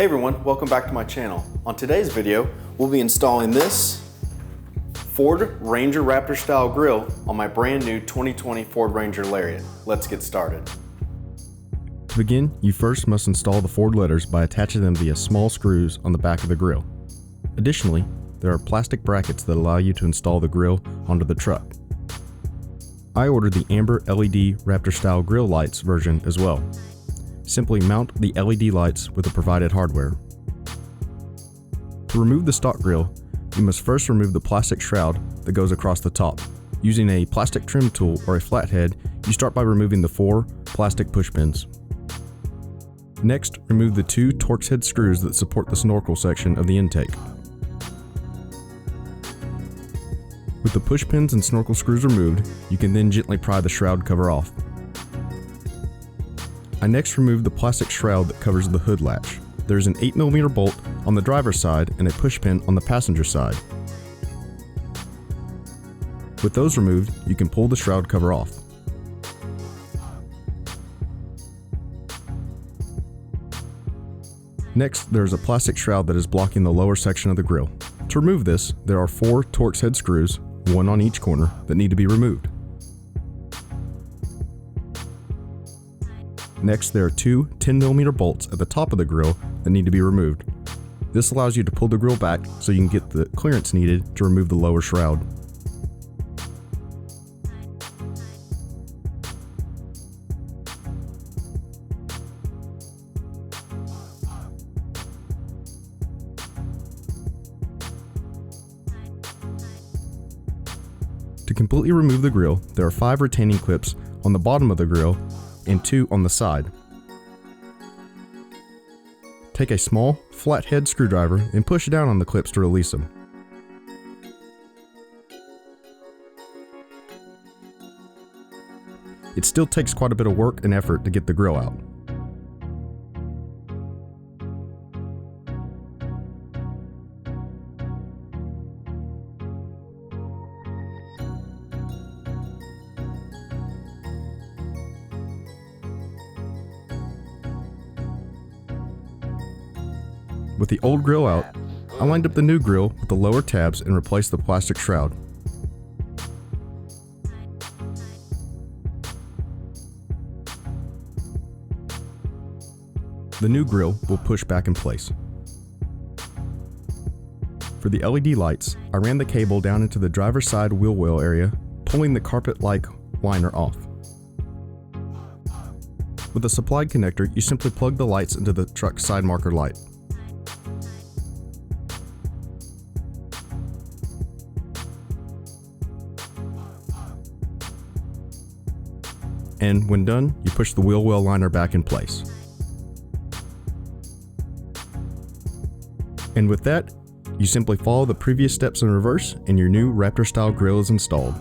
Hey everyone, welcome back to my channel. On today's video, we'll be installing this Ford Ranger Raptor Style Grille on my brand new 2020 Ford Ranger Lariat. Let's get started. To begin, you first must install the Ford letters by attaching them via small screws on the back of the grille. Additionally, there are plastic brackets that allow you to install the grille onto the truck. I ordered the amber LED Raptor Style Grille lights version as well. Simply mount the LED lights with the provided hardware. To remove the stock grille, you must first remove the plastic shroud that goes across the top. Using a plastic trim tool or a flathead, you start by removing the 4 plastic push pins. Next, remove the 2 Torx head screws that support the snorkel section of the intake. With the push pins and snorkel screws removed, you can then gently pry the shroud cover off. I next removed the plastic shroud that covers the hood latch. There is an 8mm bolt on the driver's side and a push pin on the passenger side. With those removed, you can pull the shroud cover off. Next, there is a plastic shroud that is blocking the lower section of the grille. To remove this, there are 4 Torx head screws, 1 on each corner, that need to be removed. Next, there are 2 10mm bolts at the top of the grille that need to be removed. This allows you to pull the grille back so you can get the clearance needed to remove the lower shroud. To completely remove the grille, there are 5 retaining clips on the bottom of the grille and 2 on the side. Take a small, flathead screwdriver and push down on the clips to release them. It still takes quite a bit of work and effort to get the grille out. With the old grille out, I lined up the new grille with the lower tabs and replaced the plastic shroud. The new grille will push back in place. For the LED lights, I ran the cable down into the driver's side wheel well area, pulling the carpet-like liner off. With a supplied connector, you simply plug the lights into the truck's side marker light. And when done, you push the wheel well liner back in place. And with that, you simply follow the previous steps in reverse and your new Raptor Style Grille is installed.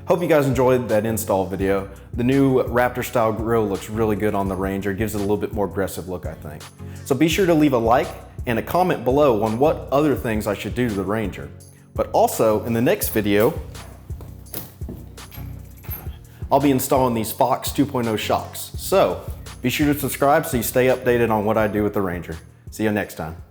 Hope you guys enjoyed that install video. The new Raptor Style Grille looks really good on the Ranger, gives it a little bit more aggressive look, I think. So be sure to leave a like and a comment below on what other things I should do to the Ranger. But also, in the next video, I'll be installing these Fox 2.0 shocks. So be sure to subscribe so you stay updated on what I do with the Ranger. See you next time.